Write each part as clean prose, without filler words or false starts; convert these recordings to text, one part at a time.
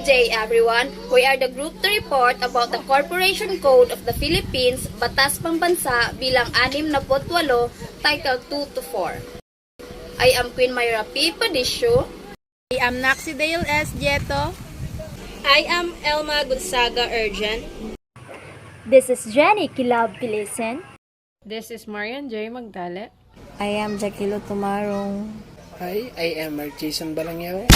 day, everyone. We are the group to report about the Corporation Code of the Philippines, Batas Pambansa, bilang 68, Title 2 to 4. I am Queen Myra P. Padisio. I am Naxidale S. Dieto. I am Elma Gonzaga Urgent. This is Jenny Kilab Pilisen. This is Marian J. Magdale. I am Jaquilo Tumarong. Hi, I am Mark Jason Balangyaw.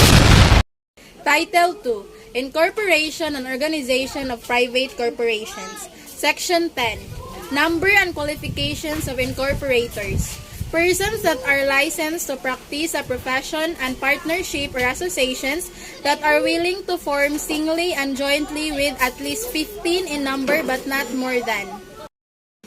Title 2, Incorporation and Organization of Private Corporations. Section 10, Number and Qualifications of Incorporators. Persons that are licensed to practice a profession and partnership or associations that are willing to form singly and jointly with at least 15 in number but not more than.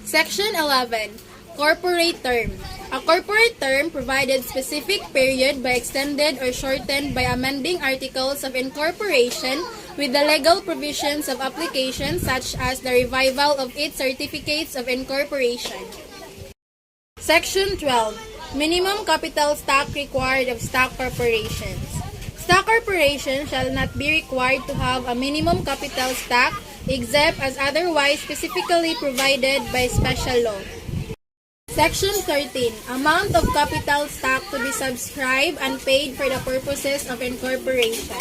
Section 11, Corporate Term. A corporate term provided specific period by extended or shortened by amending articles of incorporation with the legal provisions of application such as the revival of its certificates of incorporation. Section 12. Minimum capital stock required of stock corporations. Stock corporations shall not be required to have a minimum capital stock except as otherwise specifically provided by special law. Section 13. Amount of capital stock to be subscribed and paid for the purposes of incorporation.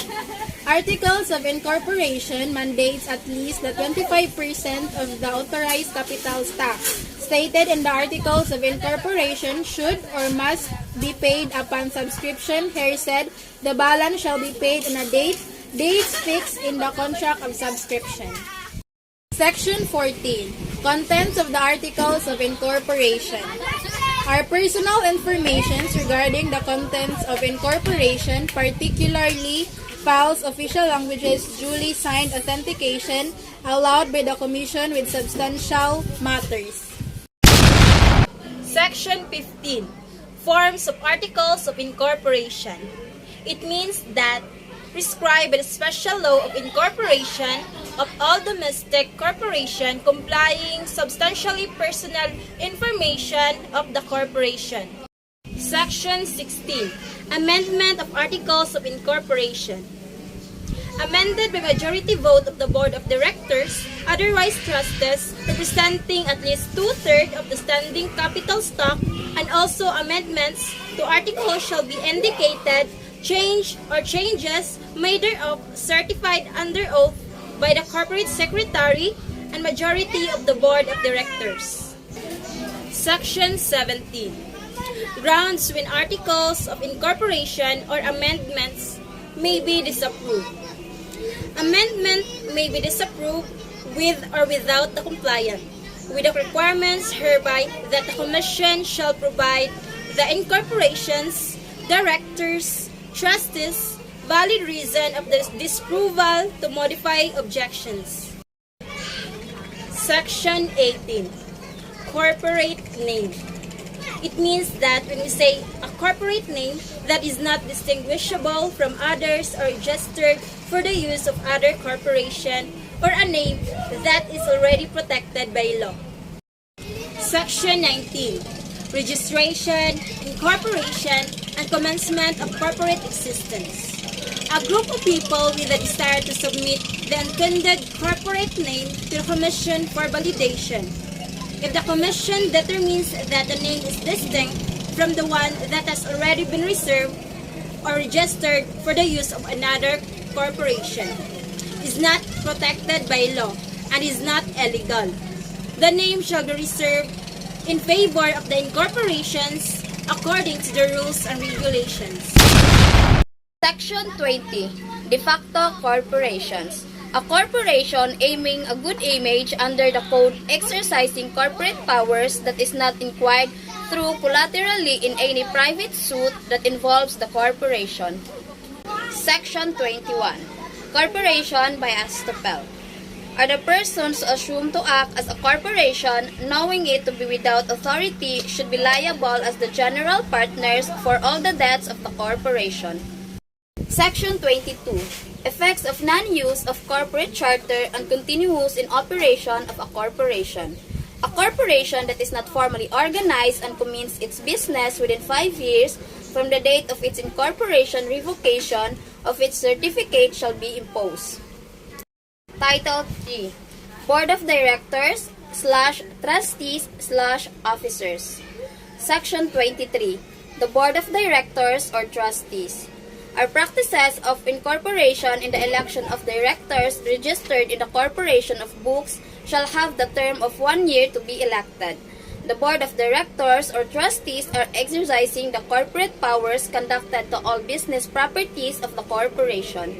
Articles of incorporation mandates at least the 25% of the authorized capital stock stated in the articles of incorporation should or must be paid upon subscription. Here said, the balance shall be paid on a dates fixed in the contract of subscription. Section 14. Contents of the Articles of Incorporation. Are personal information regarding the contents of incorporation, particularly files, official languages, duly signed authentication, allowed by the Commission with substantial matters. Section 15, Forms of Articles of Incorporation. It means that prescribed by the special law of incorporation of all domestic corporation complying substantially personal information of the corporation. Section 16, Amendment of Articles of Incorporation. Amended by majority vote of the Board of Directors, otherwise trustees, representing at least 2/3 of the standing capital stock, and also amendments to articles shall be indicated, change or changes made thereof certified under oath by the corporate secretary and majority of the Board of Directors. Section 17. Grounds when articles of incorporation or amendments may be disapproved. Amendment may be disapproved with or without the compliance with the requirements hereby that the Commission shall provide the incorporation's directors, trustees, valid reason of the disapproval to modify objections. Section 18. Corporate name. It means that when we say a corporate name that is not distinguishable from others or registered for the use of other corporation or a name that is already protected by law. Section 19. Registration, incorporation, and commencement of corporate existence. A group of people with a desire to submit the intended corporate name to the Commission for validation. If the Commission determines that the name is distinct from the one that has already been reserved or registered for the use of another corporation, is not protected by law, and is not illegal, the name shall be reserved in favor of the incorporations according to the rules and regulations. Section 20, De facto corporations. A corporation aiming a good image under the code exercising corporate powers that is not inquired through collaterally in any private suit that involves the corporation. Section 21. Corporation by estoppel. Are the persons assumed to act as a corporation, knowing it to be without authority, should be liable as the general partners for all the debts of the corporation. Section 22. Effects of non-use of corporate charter and continuous in operation of a corporation. A corporation that is not formally organized and commences its business within 5 years from the date of its incorporation revocation of its certificate shall be imposed. Title 3. Board of Directors / Trustees / Officers. Section 23. The Board of Directors or Trustees are practices of incorporation in the election of directors registered in the Corporation of Books shall have the term of 1 year to be elected. The Board of Directors or Trustees are exercising the corporate powers conducted to all business properties of the corporation.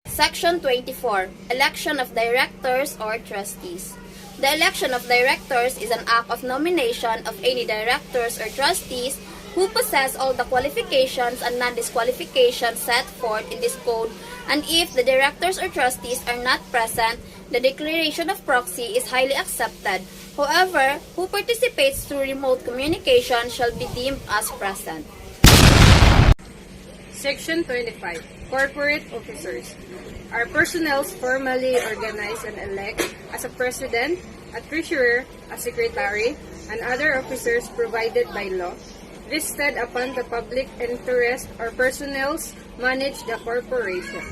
Section 24. Election of Directors or Trustees. The election of directors is an act of nomination of any directors or trustees who possess all the qualifications and non-disqualifications set forth in this code, and if the directors or trustees are not present, the declaration of proxy is highly accepted. However, who participates through remote communication shall be deemed as present. Section 25. Corporate Officers are personnel formally organized and elect as a president, a treasurer, a secretary, and other officers provided by law, listed upon the public interest or personnel manage the corporation.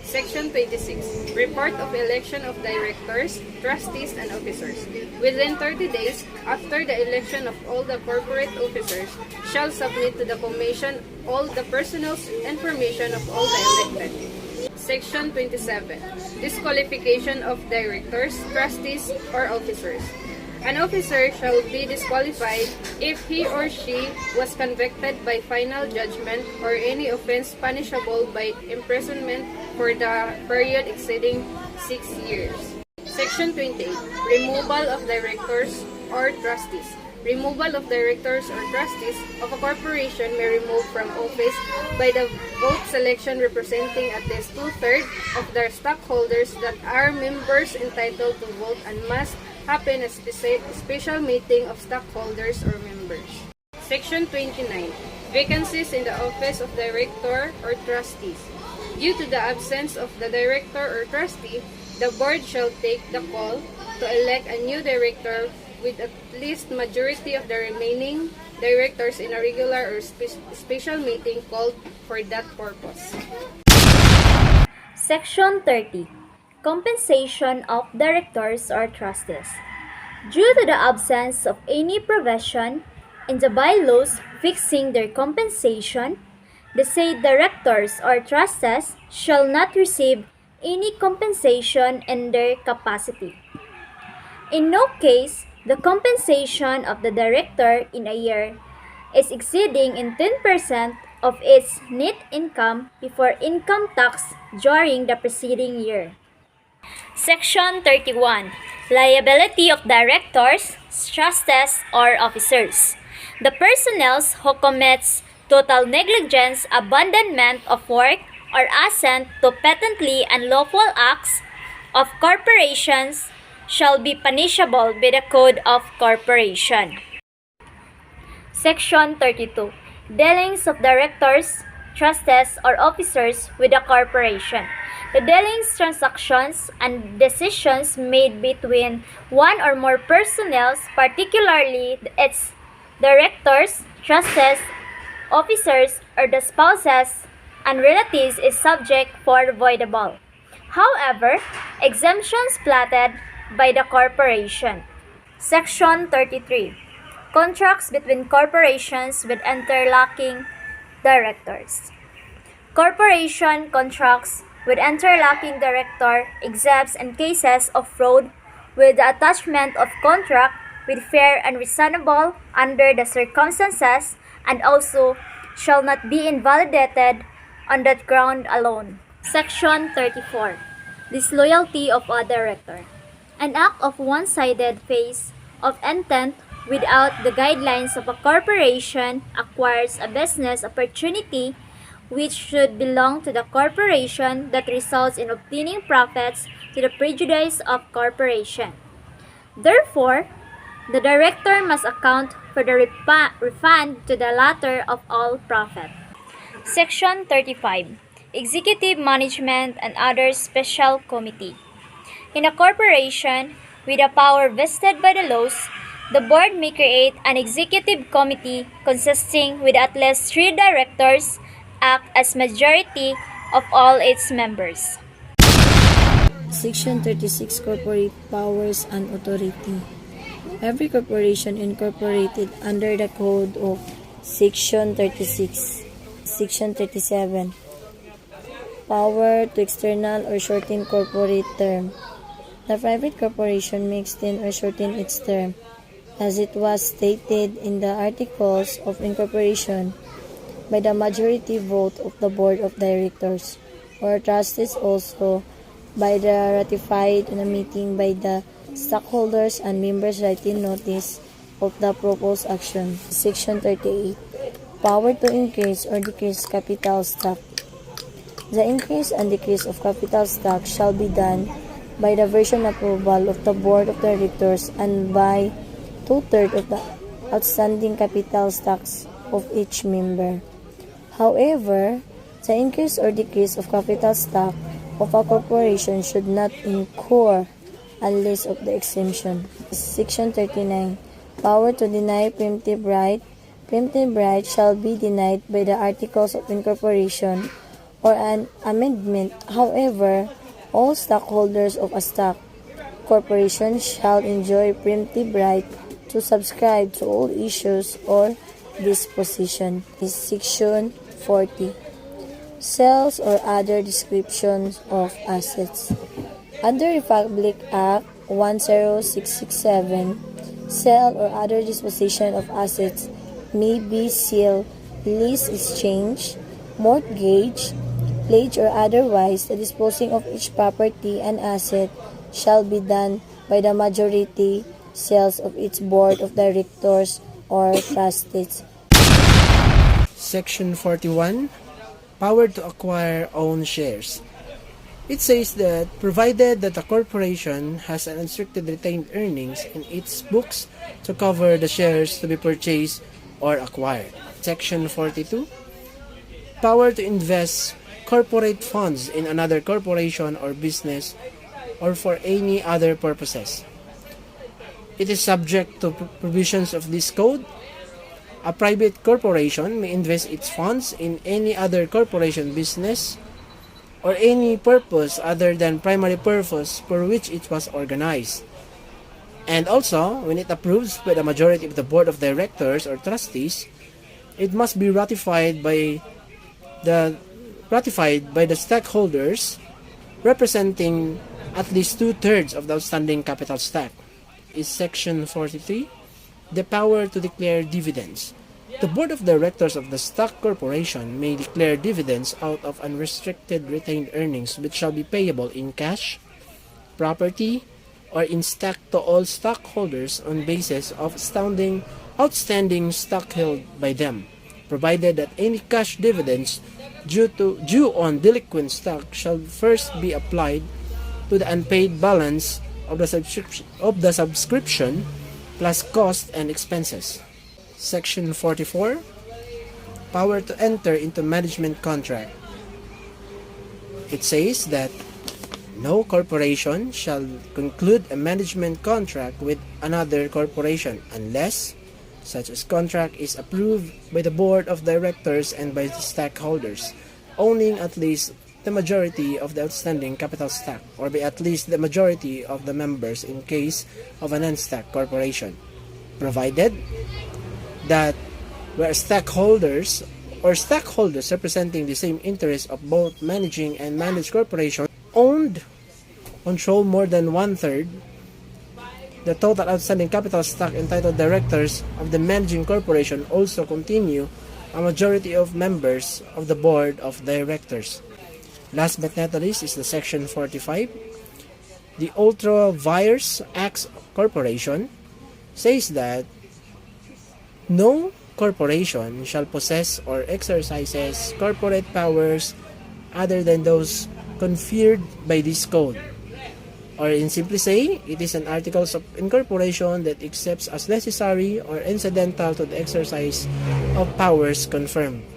Section 26. Report of election of directors, trustees, and officers. Within 30 days after the election of all the corporate officers shall submit to the Commission all the personnel information of all the elected. Section 27. Disqualification of directors, trustees, or officers. An officer shall be disqualified if he or she was convicted by final judgment or any offense punishable by imprisonment for the period exceeding 6 years. Section 28. Removal of directors or trustees. Removal of directors or trustees of a corporation may remove from office by the vote selection representing at least 2/3 of their stockholders that are members entitled to vote and must happen a special meeting of stockholders or members. Section 29. Vacancies in the office of director or trustees. Due to the absence of the director or trustee, the board shall take the call to elect a new director with at least majority of the remaining directors in a regular or special meeting called for that purpose. Section 30. Compensation of directors or trustees. Due to the absence of any provision in the bylaws fixing their compensation, the said directors or trustees shall not receive any compensation in their capacity. In no case, the compensation of the director in a year is exceeding in 10% of its net income before income tax during the preceding year. Section 31. Liability of directors, trustees, or officers. The personnel who commits total negligence, abandonment of work, or assent to patently unlawful acts of corporations shall be punishable by the Code of Corporation. Section 32. Dealings of directors, trustees, or officers with a corporation. The dealings, transactions, and decisions made between one or more personnel, particularly its directors, trustees, officers, or the spouses and relatives is subject for voidable. However, exemptions platted by the corporation. Section 33. Contracts between corporations with interlocking directors. Corporation contracts with interlocking director excepts in cases of fraud with the attachment of contract with fair and reasonable under the circumstances and also shall not be invalidated on that ground alone. Section 34. Disloyalty of a director. An act of one-sided phase of intent without the guidelines of a corporation acquires a business opportunity which should belong to the corporation that results in obtaining profits to the prejudice of corporation. Therefore, the director must account for the refund to the latter of all profit. Section 35. Executive Management and Other Special Committee. In a corporation with a power vested by the laws, the board may create an executive committee consisting with at least 3 directors, act as majority of all its members. Section 36 Corporate Powers and Authority. Every corporation incorporated under the code of Section 36. Section 37. Power to external or shorten corporate term. The private corporation may extend or shorten its term, as it was stated in the Articles of Incorporation, by the majority vote of the Board of Directors, or trustees also, by the ratified in a meeting by the stockholders and members writing notice of the proposed action. Section 38. Power to increase or decrease capital stock. The increase and decrease of capital stock shall be done by the version approval of the Board of Directors and by 2/3 of the outstanding capital stocks of each member. However, the increase or decrease of capital stock of a corporation should not incur unless of the exemption. Section 39. Power to deny preemptive right. Preemptive right shall be denied by the Articles of Incorporation or an amendment. However, all stockholders of a stock corporation shall enjoy preemptive right to subscribe to all issues or disposition. Section 40. Sales or other descriptions of assets. Under Republic Act 10667, sale or other disposition of assets may be sale, lease exchange, mortgage, pledge or otherwise. The disposing of each property and asset shall be done by the majority sales of its board of directors or trustees. Section 41. Power to acquire own shares. It says that provided that the corporation has an unrestricted retained earnings in its books to cover the shares to be purchased or acquired. Section 42. Power to invest corporate funds in another corporation or business or for any other purposes. It is subject to provisions of this code. A private corporation may invest its funds in any other corporation, business, or any purpose other than primary purpose for which it was organized. And also, when it approves by the majority of the board of directors or trustees, it must be ratified by the stockholders representing at least 2/3 of the outstanding capital stock. Is Section 43. The power to declare dividends. The board of directors of the stock corporation may declare dividends out of unrestricted retained earnings which shall be payable in cash, property, or in stock to all stockholders on basis of outstanding stock held by them, provided that any cash dividends due on delinquent stock shall first be applied to the unpaid balance of the subscription plus cost and expenses. Section 44. Power to enter into management contract. It says that no corporation shall conclude a management contract with another corporation unless such as contract is approved by the board of directors and by the stockholders owning at least the majority of the outstanding capital stock, or by at least the majority of the members in case of an non-stock corporation, provided that where stockholders or stockholders representing the same interests of both managing and managed corporation control more than 1/3 the total outstanding capital stock, entitled directors of the managing corporation also continue a majority of members of the board of directors. Last but not least is the Section 45. The Ultra Vires Acts Corporation says that no corporation shall possess or exercises corporate powers other than those conferred by this code. Or in simply say, it is an articles of incorporation that accepts as necessary or incidental to the exercise of powers confirmed.